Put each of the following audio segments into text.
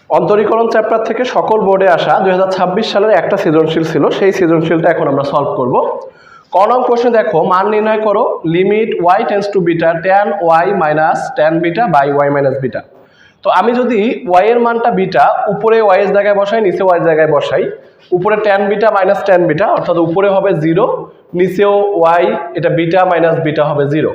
অন্তরীকরণ chapter থেকে সকল বোর্ডে আসা 2026 সালের একটা সৃজনশীল ছিল, সেই সৃজনশীলটা এখন আমরা সলভ করব। ক নং কোশ্চেন দেখো, মান নির্ণয় করো limit y tends to beta tan y minus tan beta by y minus beta. তো আমি যদি y এর মানটা বিটা উপরে y এর জায়গায় বসাই, নিচে y এর জায়গায় বসাই, উপরে tan beta minus tan beta অর্থাৎ উপরে হবে 0, নিচেও y এটা বিটা মাইনাস বিটা হবে 0,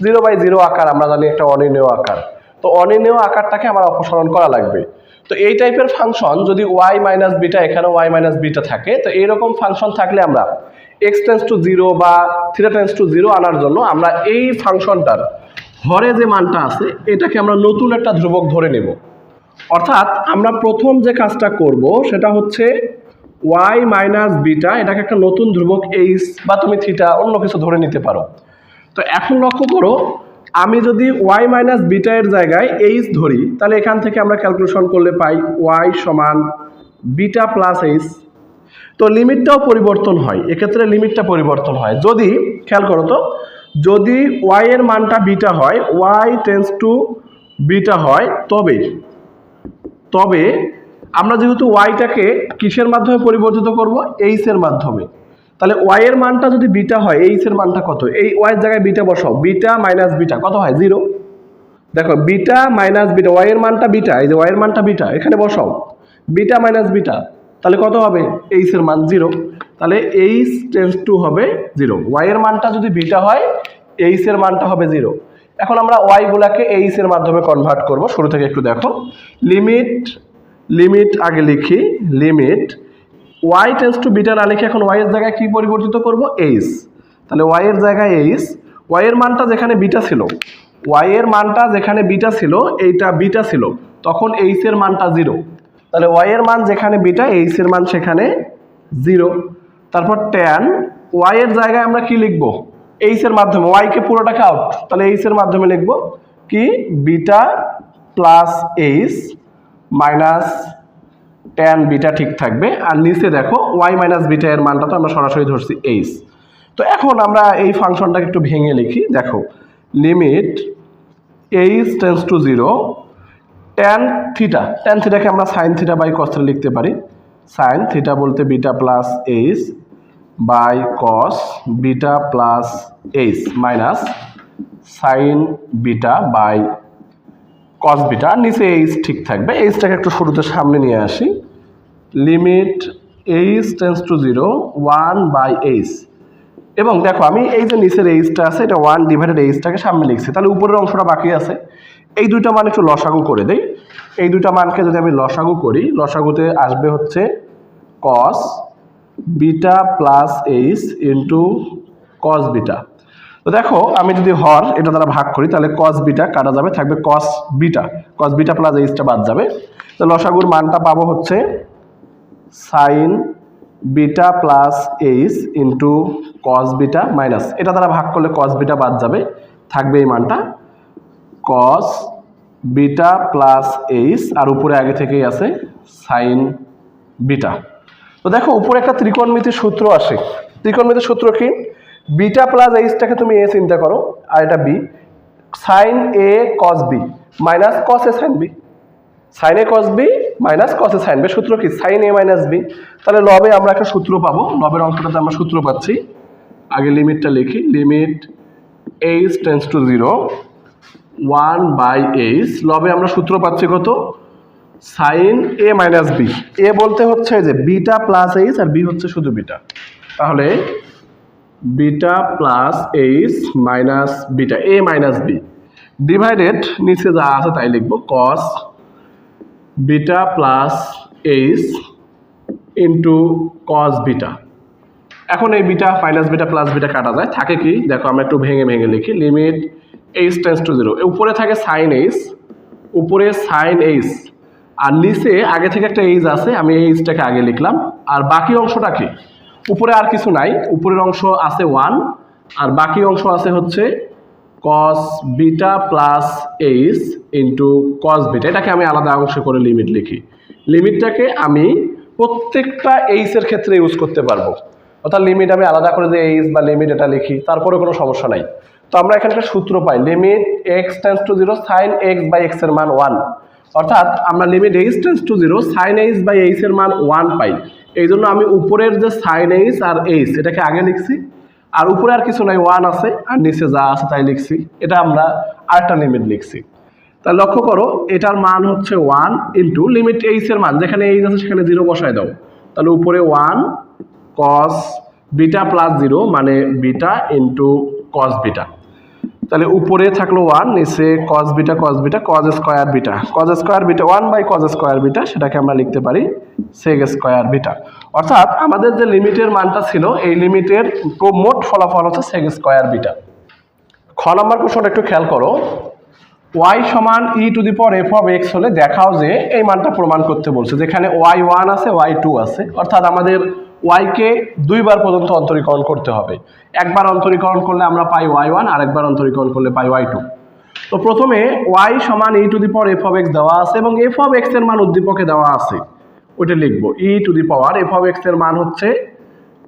0/0 আকার আমরা জানি একটা অনির্ণেয় আকার। তো অনির্ণেয় আকারটাকে আমার অপসারণ করা লাগবে। তো এই টাইপের ফাংশন যদি y মাইনাস বিটা এখানে y মাইনাস বিটা থাকে, তো এইরকম ফাংশন থাকলে আমরা x টেন্ডস টু 0 বা থিটা টেন্ডস টু 0 আনার জন্য আমরা এই ফাংশনটার হরে যে মানটা আছে এটাকে আমরা নতুন একটা ধ্রুবক ধরে নেব। অর্থাৎ আমরা প্রথম যে কাজটা করব সেটা হচ্ছে y মাইনাস বিটা এটাকে একটা নতুন ধ্রুবক h বা তুমি থিটা অন্য কিছু ধরে নিতে পারো। তো এখন লক্ষ্য করো, আমি যদি y মাইনাস বিটা এর জায়গায় h ধরি, তাহলে এখান থেকে আমরা ক্যালকুলেশন করলে পাই y সমান বিটা প্লাস h। তো লিমিটটাও পরিবর্তন হয়, এক্ষেত্রে লিমিটটা পরিবর্তন হয়। যদি খেয়াল করো তো, যদি y এর মানটা বিটা হয়, y টেন্ডস টু বিটা হয়, তবে আমরা যেহেতু ওয়াইটাকে কিসের মাধ্যমে পরিবর্তিত করব, এইচ এর মাধ্যমে। তাহলে ওয়াই এর মানটা যদি বিটা হয়, এইচ এর মানটা কত, এই ওয়াই এর জায়গায় বিটা বসাও, বিটা মাইনাস বিটা কত হয় 0। দেখো বিটা মাইনাস বিটা, ওয়াই এর মানটা বিটা, এই যে ওয়াই এর মানটা বিটা এখানে বসাও, বিটা মাইনাস বিটা তাহলে কত হবে, এইচ এর মান 0। তাহলে এইচ টেন্ডস টু হবে 0। ওয়াই এর মানটা যদি বিটা হয়, এইচ এর মানটা হবে 0। এখন আমরা ওয়াই গুলাকে এইচ এর মাধ্যমে কনভার্ট করব। শুরু থেকে একটু দেখো, লিমিট আগে লিখি, limit y tends to beta না লিখে এখন y এর জায়গায় কি পরিবর্তিত করব, h। তাহলে y এর জায়গায় h, y এর মানটা যেখানে বিটা ছিল, y এর মানটা যেখানে বিটা ছিল, এইটা বিটা ছিল, তখন h এর মানটা 0। তাহলে y এর মান যেখানে বিটা, h এর মান সেখানে 0। তারপর tan y এর জায়গায় আমরা কি লিখব, h এর মাধ্যমে, y কে পুরোটাকে আউট, তাহলে h এর মাধ্যমে লিখব কি beta plus h minus tan beta ঠিক থাকবে। আর নিচে দেখো y মাইনাস বিটা এর মানটা তো আমরা সরাসরি ধরছি h। তো এখন আমরা এই ফাংশনটাকে একটু ভেঙে লিখি। দেখো limit h tends to 0 tan থিটাকে আমরা sin theta by cos theta লিখতে পারি। sin থিটা বলতে beta plus h by cos beta plus h minus sin beta by cos beta, নিচে h ঠিক থাকবে। এইচটাকে একটু শুরুতে সামনে নিয়ে আসি, limit h tends to 0 1/h। এবং দেখো আমি এই যে নিচের এইচটা আছে এটা 1/h-টাকে সামনে লিখছি, তাহলে উপরের অংশটা বাকি আছে। এই দুইটা মান একটু লসাগু করে দেই। এই দুইটা মানকে যদি আমি লসাগু করি, লসাগুতে আসবে হচ্ছে cos beta plus h into cos beta. তো দেখো আমি যদি হর এটা দ্বারা ভাগ করি, তাহলে cos বিটা কাটা যাবে, থাকবে cos বিটা প্লাস h-টা বাদ যাবে। তো লসাগুর মানটা পাবো হচ্ছে sin beta plus h into cos beta minus, এটা দ্বারা ভাগ করলে cos বিটা বাদ যাবে, থাকবে এই মানটা cos বিটা প্লাস h, আর উপরে আগে থেকেই আছে sin বিটা। তো দেখো উপরে একটা ত্রিকোণমিতির সূত্র আসে। ত্রিকোণমিতির সূত্র কি, বিটা প্লাস h-টাকে তুমি a চিন্তা করো আর এটা b, sin a cos b minus cos a sin b, sin a cos b minus cos a sin b। সূত্র কি, sin a মাইনাস b। তাহলে লবে আমরা একটা সূত্র পাবো, লবের অংশটাতে আমরা সূত্র পাচ্ছি। আগে লিমিটটা লিখি, limit h tends to 0 1/h। লবে আমরা সূত্র পাচ্ছি কত, sin a minus b। a বলতে হচ্ছে যে বিটা প্লাস h আর b হচ্ছে শুধু বিটা, তাহলে beta plus h minus beta a minus b divided নিচে যা আছে তাই লিখবো cos beta plus h into cos beta. এখন এই beta minus beta plus beta কাটা যায়, থাকে কি দেখো আমরা একটু ভেঙে লিখি, লিমিট h টেন্ডস টু 0, উপরে থাকে sin h, উপরে sin h আর নিচে আগে থেকে একটা h আছে, আমি এই h-টাকে আগে লিখলাম। আর বাকি অংশটা কি, উপরে আর কিছু নাই, উপরের অংশ আছে 1 আর বাকি অংশ আছে হচ্ছে cos beta plus h into cos beta. এটাকে আমি আলাদা অংশ করে লিমিট লিখি। লিমিটটাকে আমি প্রত্যেকটা h এর ক্ষেত্রে ইউজ করতে পারবো, অর্থাৎ লিমিট আমি আলাদা করে যে h বা লিমিট এটা লিখি, তারপরে কোনো সমস্যা নাই। তো আমরা এখানে একটা সূত্র পাই, limit x tends to 0 sin x by x এর মান 1, অর্থাৎ আমরা limit H tends to 0 sine H by H এর মান 1 পাই। এই জন্য আমি উপরের যে সাইন এইচ আর এইচ এটাকে আগে লিখছি, আর উপরে আর কিছু নাই, 1 আছে, আর নিচে যা আছে তাই লিখছি। এটা আমরা আরেকটা লিমিট লিখছি। তা লক্ষ্য করো, এটার মান হচ্ছে 1 ইন্টু লিমিট এইচ এর মান, যেখানে এইচ আছে সেখানে 0 বসায় দাও। তাহলে উপরে 1 কস বিটা প্লাস 0 মানে বিটা ইন্টু কস বিটা। তাহলে উপরে থাকলো 1, নিচে cos beta cos square beta 1 by কস স্কয়ার বিটা, সেটাকে আমরা লিখতে পারি সেক স্কয়ার বিটা। অর্থাৎ আমাদের যে লিমিটের মানটা ছিল, এই লিমিটের মোট ফলাফল হচ্ছে সেক স্কয়ার বিটা। খ নম্বর প্রশ্নটা একটু খেয়াল করো, y সমান e to the power f of x হলে দেখাও যে এই মানটা প্রমাণ করতে বলছে, যেখানে y1 আছে y2 আছে, অর্থাৎ আমাদের y কে দুইবার পর্যন্ত অন্তরীকরণ করতে হবে। একবার অন্তরীকরণ করলে আমরা পাই y1, আর একবার অন্তরীকরণ করলে পাই y2। তো প্রথমে y সমান e to the power f of x দেওয়া আছে এবং f অফ x এর মান উদ্দীপকে দেওয়া আছে, ওইটা লিখবো। e to the power f of x এর মান হচ্ছে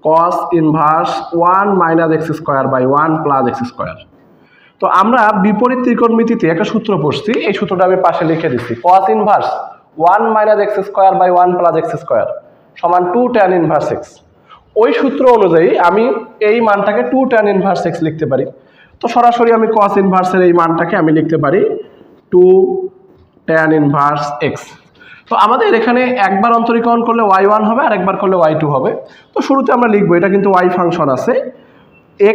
cos inverse 1 minus x square by 1 plus x square. তো আমরা বিপরীত ত্রিকোণমিতিতে একটা সূত্র পড়ছি, এই সূত্রটা আমি পাশে লিখে দিচ্ছি। cos inverse 1 minus x square by 1 plus x square সমান 2 tan ইনভার্স x। ওই সূত্র অনুযায়ী আমি এই মানটাকে 2 tan ইনভার্স x লিখতে পারি। তো সরাসরি আমি cos ইনভার্সের এই মানটাকে আমি লিখতে পারি 2 tan ইনভার্স x। তো আমাদের এখানে একবার অন্তরীকরণ করলে y1 হবে, আর একবার করলে y2 হবে। তো শুরুতে আমরা লিখবো, এটা কিন্তু y ফাংশন আছে,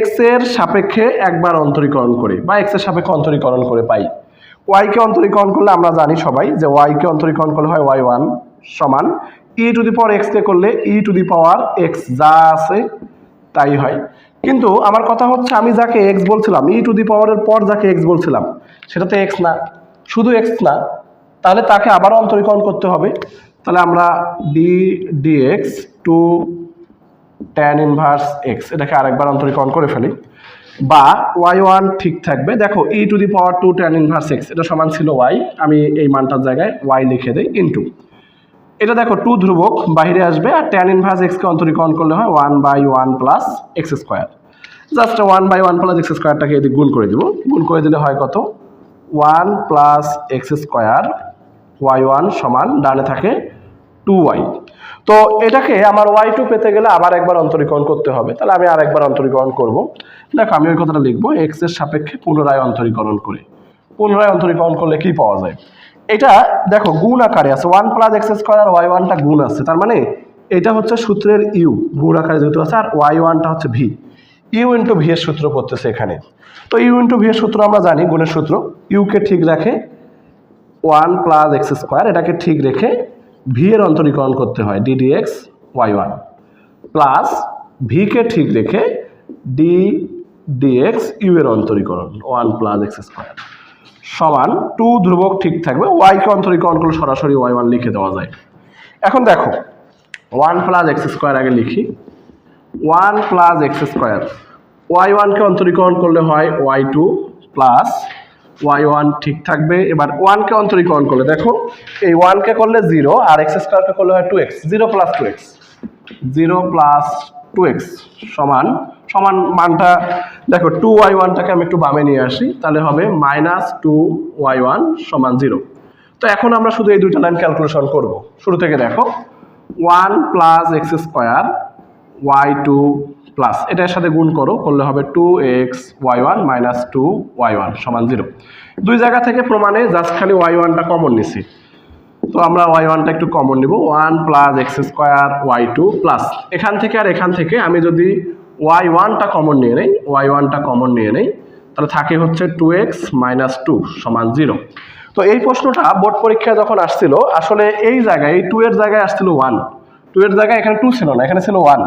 x এর সাপেক্ষে একবার অন্তরীকরণ করে বা x এর সাপেক্ষে অন্তরীকরণ করে পাই। y কে অন্তরীকরণ করলে আমরা জানি সবাই যে y কে অন্তরীকরণ করলে হয় y1 সমান e to the power x কে করলে e to the power x যা আছে তাই হয়। কিন্তু আমার কথা হচ্ছে, আমি যাকে x বলছিলাম, e টু দি পাওয়ারের পর যাকে x বলছিলাম সেটা তো x না, শুধু x না, তাহলে তাকে আবার অন্তরীকরণ করতে হবে। তাহলে আমরা dx to tan inverse x এটাকে আরেকবার অন্তরীকরণ করে ফেলি, বা y1 ঠিক থাকবে। দেখো e to the power 2 tan inverse x এটা সমান ছিল y, আমি এই মানটার জায়গায় y লিখে দেই ইনটু, এটা দেখো 2 ধ্রুবক বাইরে আসবে, আর tan ইনভার্স x কে অন্তরীকরণ করলে হয় 1 by 1 plus x square. Just 1 by 1 plus x স্কয়ারটাকে এদিকে গুণ করে দিব, গুণ করে দিলে হয় কত 1 প্লাস x স্কয়ার y1 সমান ডানে থাকে 2y। তো এটাকে আমার y2 পেতে গেলে আবার একবার অন্তরীকরণ করতে হবে, তাহলে আমি আর একবার অন্তরীকরণ করব। দেখো আমি ওই কথাটা লিখবো, x এর সাপেক্ষে পুনরায় অন্তরীকরণ করে। পুনরায় অন্তরীকরণ করলে কি পাওয়া যায়, এটা দেখো গুণ আকারে আছে, 1 প্লাস x স্কয়ার আর y1টা গুণ আছে, তার মানে এটা হচ্ছে সূত্রের u, গুণ আকারে যেহেতু আছে, আর y1টা হচ্ছে v, u ইন্টু v এর সূত্র পড়তেছে এখানে। তো u ইন্টু v এর সূত্র আমরা জানি, গুণের সূত্র, u কে ঠিক রাখে 1 প্লাস x স্কয়ার, এটাকে ঠিক রেখে v এর অন্তরীকরণ করতে হয় ddx y1, প্লাস v কে ঠিক রেখে ddx u এর অন্তরীকরণ 1 প্লাস x স্কয়ার সমান 2 ধ্রুবক ঠিক থাকবে, y কে অন্তরীকরণ করলে সরাসরি y1 লিখে দেওয়া যায়। এখন দেখো 1 প্লাস x স্কয়ার আগে লিখি, 1 প্লাস x স্কয়ার, y1 কে অন্তরীকরণ করলে হয় y2 প্লাস y1 ঠিক থাকবে। এবার 1 কে অন্তরীকরণ করলে দেখো এই 1 কে করলে 0, আর x স্কয়ার কে করলে হয় 2x, 0 plus 2x, 0 plus 2x সমান সমান মানটা দেখো 2y1টাকে আমি একটু বামে নিয়ে আসি, তাহলে হবে মাইনাস 2y1 সমান 0। তো এখন আমরা শুধু এই দুইটা লাইন ক্যালকুলেশন করব। শুরু থেকে দেখো 1 plus x square y2 plus এটার সাথে গুণ করো, করলে হবে 2x y1 মাইনাস 2y1 সমান 0। দুই জায়গা থেকে প্রমাণে জাস্ট খালি y1টা কমন নিছি, তো আমরা y1টা একটু কমন নিব, 1 plus x square y2 plus এখান থেকে আর এখান থেকে আমি যদি y1টা কমন নিয়ে নেই, y1টা কমন নিয়ে নেই, তাহলে থাকে হচ্ছে 2x মাইনাস 2 সমান 0। তো এই প্রশ্নটা বোর্ড পরীক্ষায় যখন আসছিল, আসলে এই জায়গায় এই 2 এর জায়গায় আসছিল 1, 2 এর জায়গায় এখানে 2 ছিল না, এখানে ছিল 1।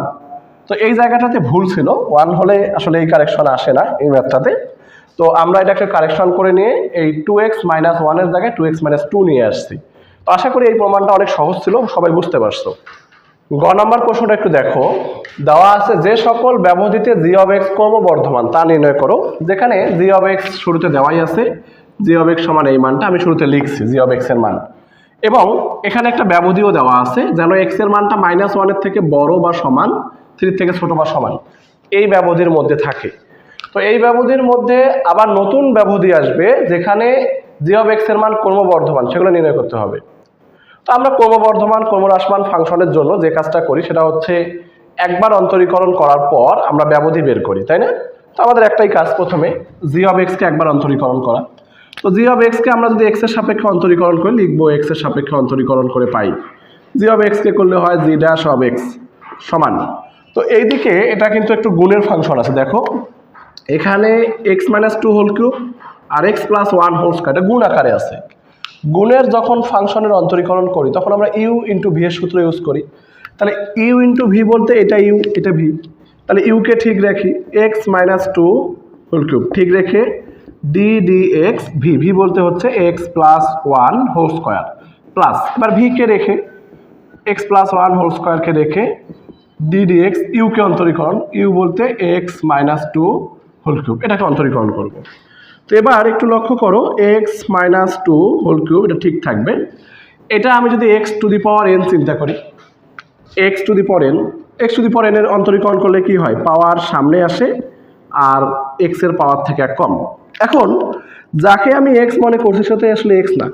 তো এই জায়গাটাতে ভুল ছিল, 1 হলে আসলে এই কারেকশন আসে না এই ম্যাথটাতে। তো আমরা এটাকে কারেকশন করে নিয়ে এই 2x মাইনাস 1 এর জায়গায় 2x মাইনাস 2 নিয়ে আসছি। তো আশা করি এই প্রমাণটা অনেক সহজ ছিল, সবাই বুঝতে পারছো। গ নাম্বার প্রশ্নটা একটু দেখো, দেওয়া আছে যে সকল ব্যবধিতে g অফ x ক্রমবর্ধমান তা নির্ণয় করো। যেখানে g অফ x শুরুতে দেওয়াই আছে, g অফ x সমান এই মানটা আমি শুরুতে লিখছি g অফ x এর মান, এবং এখানে একটা ব্যবধিও দেওয়া আছে যেন x এর মানটা -1 এর থেকে বড় বা সমান, 3 থেকে ছোট বা সমান এই ব্যবধির মধ্যে থাকে। তো এই ব্যবধির মধ্যে আবার নতুন ব্যবধি আসবে যেখানে জি অফ এক্স এর মান ক্রমবর্ধমান সেগুলো নির্ণয় করতে হবে। তো আমরা ক্রমবর্ধমান ক্রমহ্রাসমান ফাংশনের জন্য যে কাজটা করি সেটা হচ্ছে একবার অন্তরীকরণ করার পর আমরা ব্যবধি বের করি, তাই না? তো আমাদের একটাই কাজ, প্রথমে জি অফ এক্সকে একবার অন্তরীকরণ করা। তো জি অফ এক্সকে আমরা যদি এক্স এর সাপেক্ষে অন্তরীকরণ করি লিখবো এক্স এর সাপেক্ষে অন্তরীকরণ করে পাই জি অফ এক্সকে করলে হয় জি ড্যাশ অফ এক্স সমান। তো এইদিকে এটা কিন্তু একটু গুণের ফাংশন আছে, দেখো এখানে x minus two whole cube আর x plus one whole square, এটা গুণ আকারে আছে। গুণের যখন ফাংশনের অন্তরীকরণ করি তখন আমরা ইউ ইন্টু ভি এর সূত্র ইউজ করি। তাহলে ইউ ইন্টু ভি বলতে এটা ইউ এটা ভি, তাহলে ইউকে ঠিক রাখি x minus two whole cube ঠিক রেখে D D x V, V বলতে হচ্ছে x plus one whole square plus, এবার ভিকে রেখে এক্স প্লাস ওয়ান হোল স্কোয়ারকে রেখে ডি ডি এক্স ইউকে অন্তরীকরণ, ইউ বলতে x minus two whole cube, এটাকে অন্তরীকরণ করব। তো এবার একটু লক্ষ্য করো x minus two whole cube এটা ঠিক থাকবে। এটা আমি যদি x to the power n চিন্তা করি, x to the power n, x to the power এনের অন্তরীকরণ করলে কি হয়, পাওয়ার সামনে আসে আর এক্স এর পাওয়ার থেকে এক কম। এখন যাকে আমি এক্স মনে করছি সেটা আসলে এক্স না,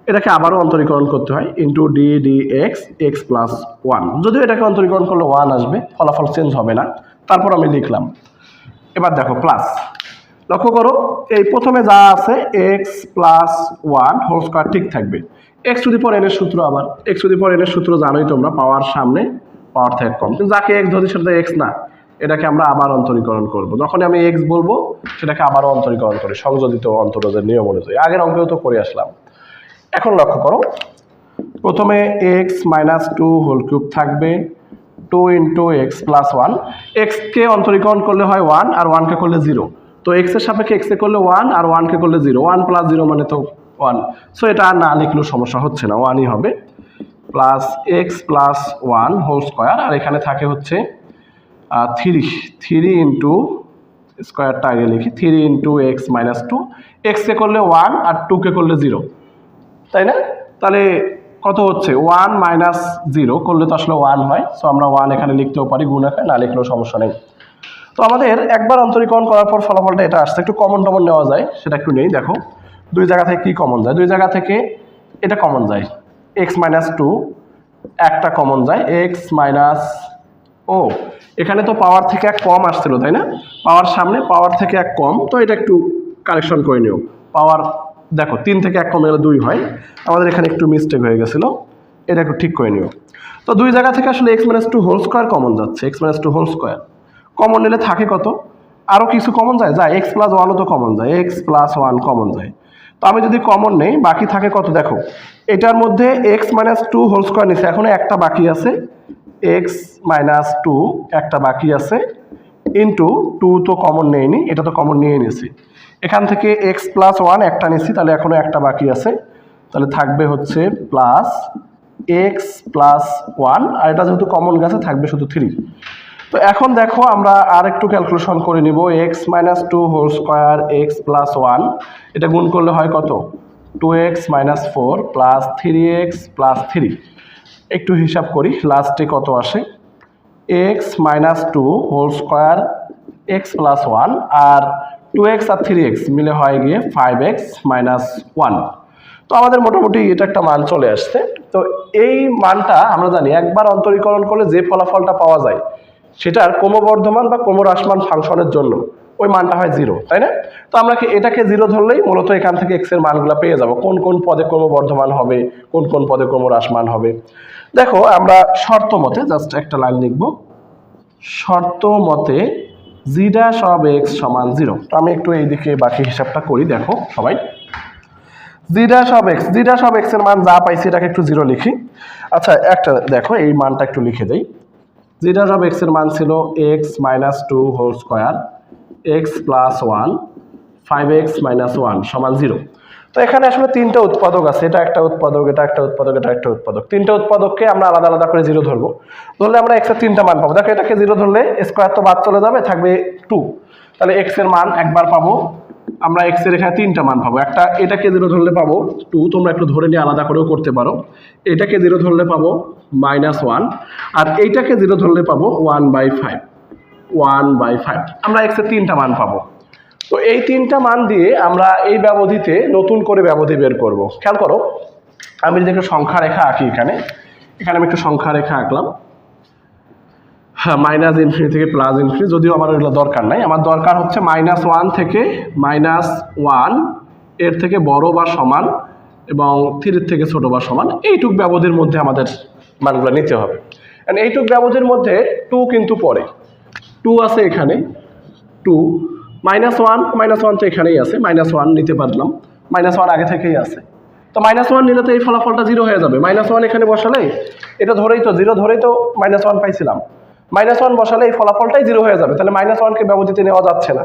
এটাকে আবারও অন্তরীকরণ করতে হয় into D D x x plus one, যদিও এটাকে অন্তরীকরণ করলে ওয়ান আসবে, ফলাফল চেঞ্জ হবে না, তারপর আমি লিখলাম। এবার দেখো প্লাস, লক্ষ্য করো এই প্রথমে যা আছে x plus one whole square ঠিক থাকবে, x to the power n এর সূত্র, আবার x to the power n এর সূত্র জানোই তোমরা, পাওয়ার সামনে পাওয়ার থেকে কম, কিন্তু যাকে এক্স ধরি সেটা এক্স না, এটাকে আমরা আবার অন্তরীকরণ করব। যখন আমি এক্স বলবো সেটাকে আবারও অন্তরীকরণ করি সংযোজিত অন্তরজের নিয়ম অনুযায়ী, আগের অঙ্কেও তো করে আসলাম। এখন লক্ষ্য করো প্রথমে x minus two whole cube থাকবে two into x plus one, এক্সকে অন্তরীকরণ করলে হয় ওয়ান আর ওয়ানকে করলে জিরো, তো এক্স এর সাপেক্ষে এক্সকে করলে ওয়ান আর ওয়ানকে করলে জিরো, ওয়ান প্লাস জিরো মানে তো ওয়ান, সো এটা আর না লিখলেও সমস্যা হচ্ছে না, ওয়ানই হবে, plus x plus one whole square, আর এখানে থাকে হচ্ছে থ্রি, থ্রি ইন্টু স্কোয়ারটা আগে লিখি, three into x minus two, এক্সকে করলে ওয়ান আর টুকে করলে জিরো, তাই না? তাহলে কত হচ্ছে ওয়ান মাইনাস জিরো করলে তো আসলে ওয়ান হয়, সো আমরা ওয়ান এখানে লিখতেও পারি গুণ আকারে, না লিখলেও সমস্যা নেই। তো আমাদের একবার অন্তরীকরণ করার পর ফলাফলটা এটা আসছে, একটু কমন টমন নেওয়া যায় সেটা একটু নেই। দেখো দুই জায়গা থেকে কি কমন যায়, দুই জায়গা থেকে এটা কমন যায় এক্স মাইনাস টু, একটা কমন যায় এক্স মাইনাস, ও এখানে তো পাওয়ার থেকে এক কম আসছিল তাই না, পাওয়ার সামনে পাওয়ার থেকে এক কম, তো এটা একটু কারেকশন করে নিও, পাওয়ার দেখো তিন থেকে এক কমে গেলে দুই হয়, আমাদের এখানে একটু মিস্টেক হয়ে গেছিলো, এটা একটু ঠিক করে নিও। তো দুই জায়গা থেকে আসলে x minus two whole square common যাচ্ছে, x minus two whole square common নিলে থাকে কত, আরও কিছু কমন যায়, এক্স প্লাস ওয়ানও তো কমন যায়, এক্স প্লাস ওয়ান কমন যায়। তো আমি যদি কমন নেই বাকি থাকে কত, দেখো এটার মধ্যে x minus two whole square নিচ্ছে, এখনো একটা বাকি আছে, এক্স মাইনাস টু একটা বাকি আছে ইন্টু টু তো কমন নেইনি, এটা তো কমন নিয়ে নিয়েছি, এখান থেকে এক্স প্লাস ওয়ান একটা নিচ্ছি, তাহলে এখনো একটা বাকি আছে, তাহলে থাকবে হচ্ছে প্লাস এক্স প্লাস ওয়ান, আর এটা যেহেতু কমন গেছে থাকবে শুধু থ্রি। তো এখন দেখো আমরা আর একটু ক্যালকুলেশন করে নিব, x minus two whole square x plus one, এটা গুণ করলে হয় কত, two x minus four plus three x plus three, একটু হিসাব করি লাস্টে কত আসে, x minus two whole square x plus one আর টু এক্স আর থ্রি এক্স মিলে হয় গিয়ে ফাইভ এক্স মাইনাস ওয়ান। তো আমাদের মোটামুটি এটা একটা মান চলে আসছে। তো এই মানটা আমরা জানি একবার অন্তরীকরণ করলে যে ফলাফলটা পাওয়া যায় সেটার ক্রমবর্ধমান বা ক্রমহ্রাসমান ফাংশনের জন্য ওই মানটা হয় জিরো, তাই না? তো আমরা এটাকে জিরো ধরলেই মূলত এখান থেকে এক্স এর মানগুলো পেয়ে যাব, কোন কোন পদে ক্রমবর্ধমান হবে কোন কোন পদে ক্রমহ্রাসমান হবে। দেখো আমরা শর্ত মতে জাস্ট একটা লাইন লিখব, শর্ত মতে জি ড্যাশ অফ এক্স সমান জিরো। তো আমি একটু এইদিকে বাকি হিসাবটা করি, দেখো সবাই, G dash of x, G dash of x এর মান যা পাইছি এটাকে একটু জিরো লিখি। আচ্ছা একটা দেখো এই মানটা একটু লিখে দেই, জি ড্যাশ অফ এক্স এর মান ছিল x minus two whole square x plus one five x minus one সমান জিরো। তো এখানে আসলে তিনটা উৎপাদক আছে, এটা একটা উৎপাদক, এটা একটা উৎপাদক, এটা একটা উৎপাদক, তিনটা উৎপাদককে আমরা আলাদা আলাদা করে জিরো ধরবো, ধরলে আমরা এক্স এর তিনটা মান পাবো। দেখো এটাকে জিরো ধরলে স্কোয়ার তো বাদ চলে যাবে, থাকবে টু, তাহলে এক্স এর মান একবার পাবো আমরা, এক্স এর এখানে তিনটা মান পাবো, একটা এটাকে জিরো ধরলে পাবো টু, তোমরা একটু ধরে নিয়ে আলাদা করেও করতে পারো, এটাকে জিরো ধরলে পাবো মাইনাস ওয়ান, আর এইটাকে জিরো ধরলে পাবো one by five, one by five, আমরা এক্স এর তিনটা মান পাবো। তো এই তিনটা মান দিয়ে আমরা এই ব্যবধিতে নতুন করে ব্যবধি বের করব। খেয়াল করো, আমি যদি একটা সংখ্যা রেখা আঁকি এখানে আমি একটা সংখ্যা রেখা আঁকলাম, হ্যাঁ, মাইনাস ইনফিনিটি থেকে প্লাস ইনফিনিটি, যদিও আমার এগুলো দরকার নাই। আমার দরকার হচ্ছে -1 থেকে -1 এর থেকে বড় বা সমান এবং 3 থেকে ছোট বা সমান, এইটুক ব্যবধির মধ্যে আমাদের মানগুলো নিতে হবে। এইটুক ব্যবধির মধ্যে 2 কিন্তু পড়ে, 2 আছে এখানে, 2 -1 তো এখানেই আছে, -1 নিতে পারলাম, -1 আগে থেকেই আছে। তো -1 নিলে তো এই ফলাফলটা 0 হয়ে যাবে। -1 এখানে বসালে, এটা ধরেই তো 0 ধরেই তো -1 পাইছিলাম, -1 বসালে এই ফলাফলটাই 0 হয়ে যাবে। তাহলে -1কে ব্যবধিতে নেওয়া যাচ্ছে না।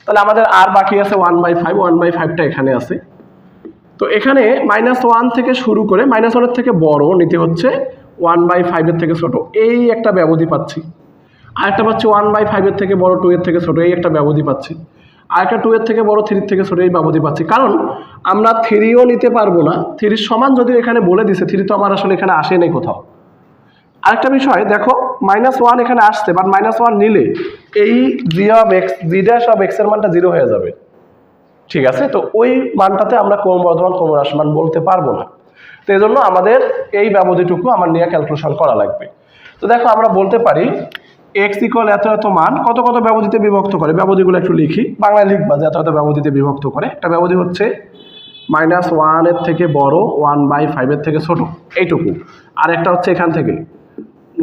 তাহলে আমাদের আর বাকি আছে 1/5, 1/5টা এখানে আছে। তো এখানে -1 থেকে শুরু করে -1 এর থেকে বড় নিতে হচ্ছে 1/5 এর থেকে ছোট, এই একটা ব্যবধি পাচ্ছি। আরেকটা পাচ্ছি 1/5 এর থেকে বড় 2 এর থেকে ছোট, এই একটা ব্যবধি পাচ্ছি। আরেকটা 2 এর থেকে বড় 3 এর থেকে ছোট, এই ব্যবধি পাচ্ছি। কারণ আমরা 3ও নিতে পারবো না, 3 সমান যদিও এখানে বলে দিছে, 3 তো আমার আসলে এখানে আসে নাই কোথাও। আরেকটা বিষয় দেখো, -1 এখানে আসছে, বাট -1 নিলে এই g' এর মানটা 0 হয়ে যাবে। ঠিক আছে, তো ওই মানটাতে আমরা ক্রমবর্ধমান ক্রমহ্রাসমান বলতে পারবো না। তো এই জন্য আমাদের এই ব্যবধিটুকু আমার নিয়ে ক্যালকুলেশন করা লাগবে। তো দেখো, আমরা বলতে পারি x = এত এত মান কত কত ব্যবধিতে বিভক্ত করে। ব্যবধিগুলো একটু লিখি, বাংলায় লিখবা যে এত এত ব্যবধিতে বিভক্ত করে। একটা ব্যবধি হচ্ছে -1 এর থেকে বড় 1/5 এর থেকে ছোট, এইটুকু। আর একটা হচ্ছে এখান থেকে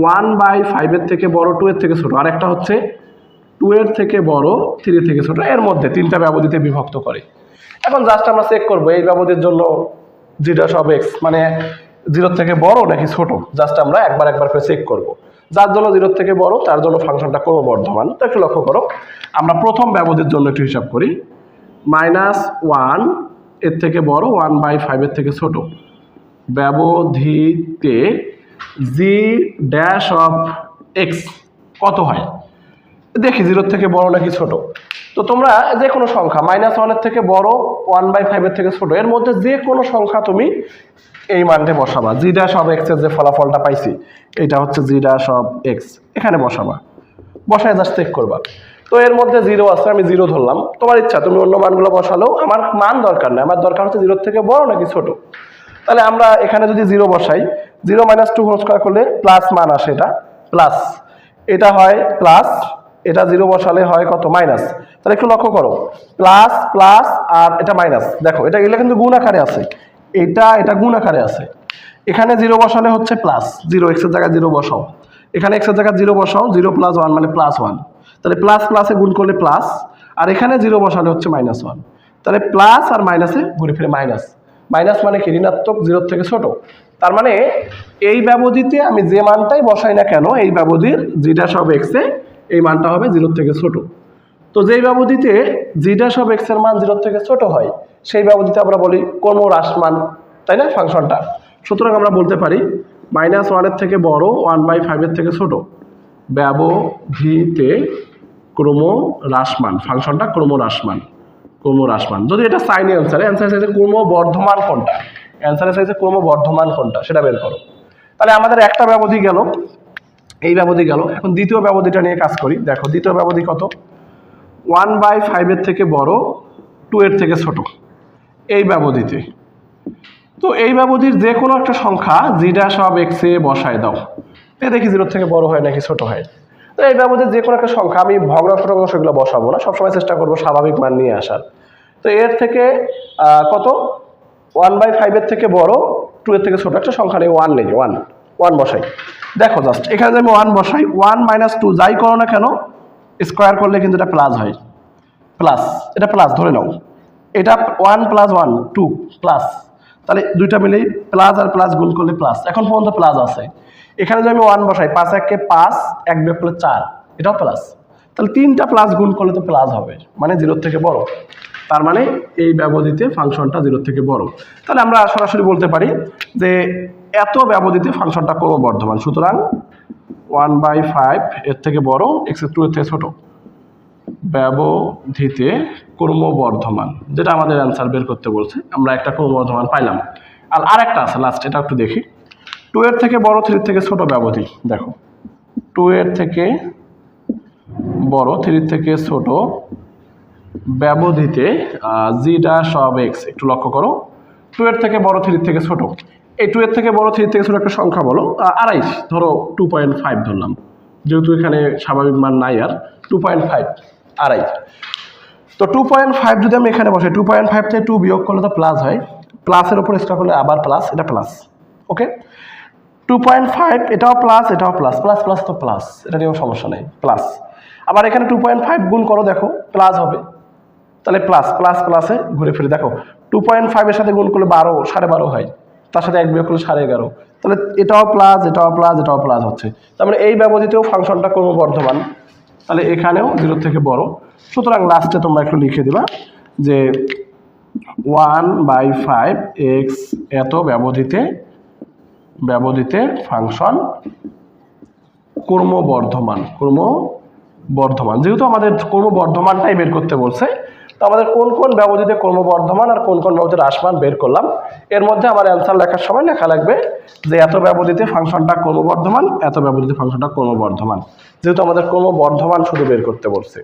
1/5 এর থেকে বড় 2 এর থেকে ছোট, আর একটা হচ্ছে 2 এর থেকে বড় 3 থেকে ছোট। এর মধ্যে তিনটা ব্যবধিতে বিভক্ত করে। এখন জাস্ট আমরা চেক করবো এই ব্যবধির জন্য g' মানে 0 থেকে বড় নাকি ছোট, জাস্ট আমরা একবার করে চেক করব। যার জন্য 0 থেকে বড় তার জন্য ফাংশনটা ক্রমবর্ধমান। তো একটু লক্ষ্য করো, আমরা প্রথম ব্যবধির জন্য একটু হিসাব করি। -1 এর থেকে বড় 1/5 এর থেকে ছোট ব্যবধিতে g' কত হয় দেখি, 0 থেকে বড় নাকি ছোট। তো তোমরা যে কোনো সংখ্যা -1 এর থেকে বড় 1/5 এর থেকে ছোট, এর মধ্যে যে কোনো সংখ্যা তুমি এই মানটা বসাবা। g' এর যে ফলাফলটা পাইছি, এটা হচ্ছে g' এখানে বসাবা, বসায় জাস্ট চেক করবা। তো এর মধ্যে 0 আছে, আমি 0 ধরলাম। তোমার ইচ্ছা, তুমি অন্য মানগুলো বসালেও আমার মান দরকার নেই, আমার দরকার হচ্ছে 0 থেকে বড় নাকি ছোট। তাহলে আমরা এখানে যদি 0 বসাই, 0 - 2 হোল স্কয়ার করলে প্লাস মান আসে, এটা প্লাস, এটা হয় প্লাস, এটা 0 বসালে হয় কত, মাইনাস। তাহলে একটু লক্ষ্য করো, প্লাস প্লাস আর এটা মাইনাস। দেখো, এটা এগুলো কিন্তু গুণ আকারে আছে, এটা গুণ আকারে আছে। এখানে 0 বসালে হচ্ছে প্লাস, 0 x এর জায়গায় 0 বসাও, এখানে x এর জায়গায় 0 বসাও, 0 + 1 মানে +1। তাহলে প্লাস প্লাসে গুণ করলে প্লাস, আর এখানে 0 বসালে হচ্ছে -1। তাহলে প্লাস আর মাইনাসে ঘুরে ফিরে মাইনাস, মাইনাস মানে কি ঋণাত্মক, 0 থেকে ছোট। তার মানে এই ব্যবধিতে আমি যে মানটাই বসাই না কেন, এই ব্যবধির g' এ এই মানটা হবে 0 থেকে ছোট। তো যেই ব্যবধিতে g' এর মান 0 থেকে ছোট হয়, সেই ব্যবধিতে আমরা বলি ক্রমহ্রাসমান, তাই না ফাংশনটা। সুতরাং আমরা বলতে পারি -1 এর থেকে বড় 1/5 এর থেকে ছোট ব্যবধিতে ক্রমহ্রাসমান, ফাংশনটা ক্রমহ্রাসমান। যদি এটা সাইনে অ্যান্সার চাইছে ক্রমবর্ধমান কোনটা, অ্যান্সারে চাইছে ক্রমবর্ধমান কোনটা, সেটা বের করো। তাহলে আমাদের একটা ব্যবধি গেল, এই ব্যবধি গেল। এখন দ্বিতীয় ব্যবধিটা নিয়ে কাজ করি। দেখো, দ্বিতীয় ব্যবধি কত, 1/5 এর থেকে বড় 2 এর থেকে ছোট, এই ব্যবধিতে। তো এই ব্যবধির যে কোনো একটা সংখ্যা g' এ বসায় দাও, দেখি 0 থেকে বড় হয় নাকি ছোট হয়। তো এই ব্যবধির যে কোনো একটা সংখ্যা, আমি ভগ্নাংশ এগুলো বসাবো না, সবসময় চেষ্টা করবো স্বাভাবিক মান নিয়ে আসার। তো এর থেকে কত, 1/5 এর থেকে বড় 2 এর থেকে ছোট একটা সংখ্যা নেই, 1 নেই, 1 বসাই। দেখো জাস্ট এখানে আমি 1 বসাই, 1 - 2 যাই করো না কেন, স্কোয়ার করলে কিন্তু এটা প্লাস হয়, প্লাস, এটা প্লাস ধরে নাও, এটা 1 + 1 2 প্লাস। তাহলে দুইটা মিলেই প্লাস আর প্লাস গুণ করলে প্লাস, এখন পর্যন্ত প্লাস আছে। এখানে যদি আমি 1 বসাই, 5 × 1 = 5, 1 বিয়োগ করলে 4, এটাও প্লাস। তাহলে 3টা প্লাস গুণ করলে তো প্লাস হবে, মানে 0 থেকে বড়। তার মানে এই ব্যবধিতে ফাংশনটা 0 থেকে বড়। তাহলে আমরা সরাসরি বলতে পারি যে এত ব্যবধিতে ফাংশনটা ক্রমবর্ধমান। সুতরাং 1/5 এর থেকে বড়, x এর 2 এর থেকে ছোট ব্যবধিতে ক্রমবর্ধমান, যেটা আমাদের অ্যান্সার বের করতে বলছে। আমরা একটা ক্রমবর্ধমান পাইলাম। আর আরেকটা আছে লাস্ট, এটা একটু দেখি। 2 এর থেকে বড় 3 এর থেকে ছোট ব্যবধি। দেখো, 2 এর থেকে বড় 3 এর থেকে ছোট ব্যবধিতে জি ড্যাশ অফ এক্স, একটু লক্ষ্য করো 2 এর থেকে বড় 3 থেকে ছোট, এই 2 এর থেকে বড় 3 থেকে ছোট একটা সংখ্যা বলো, 2.5 ধরো 2.5 ধরলাম, যেহেতু এখানে স্বাভাবিক মান নাই আর 2.5 2.5। তো 2.5 যদি আমি এখানে বসাই 2.5 থেকে 2 বিয়োগ করলে তো প্লাস হয়, প্লাসের উপর স্কোয়ার করলে আবার প্লাস, এটা প্লাস। ওকে 2.5 এটাও প্লাস এটাও প্লাস, প্লাস প্লাস তো প্লাস, এটা নিয়েও সমস্যা নেই, প্লাস। আবার এখানে 2.5 গুণ করো, দেখো প্লাস হবে, তাহলে প্লাস প্লাস প্লাসে ঘুরে ফিরে দেখো 2.5 এর সাথে গুণ করলে 12 12.5 হয়, তার সাথে 1 বিয়োগ করলে 11.5, তাহলে এটাও প্লাস এটাও প্লাস এটাও প্লাস হচ্ছে, তার মানে এই ব্যবধিতেও ফাংশনটা ক্রমবর্ধমান, তাহলে এখানেও 0 থেকে বড়। সুতরাং লাস্টে তোমরা একটু লিখে দিবা যে 1/5 এক্স এত ব্যবধিতে ফাংশন ক্রমবর্ধমান, যেহেতু আমাদের ক্রমবর্ধমানটাই বের করতে বলছে, তো আমাদের কোন কোন ব্যবধিতে ক্রমবর্ধমান আর কোন কোন ব্যবধিতে হ্রাসমান বের করলাম, এর মধ্যে আমার অ্যান্সার লেখার সময় লেখা লাগবে যে এত ব্যবধিতে ফাংশনটা ক্রমবর্ধমান, এত ব্যবধিতে ফাংশনটা ক্রমবর্ধমান, যেহেতু আমাদের ক্রমবর্ধমান শুধু বের করতে বলছে।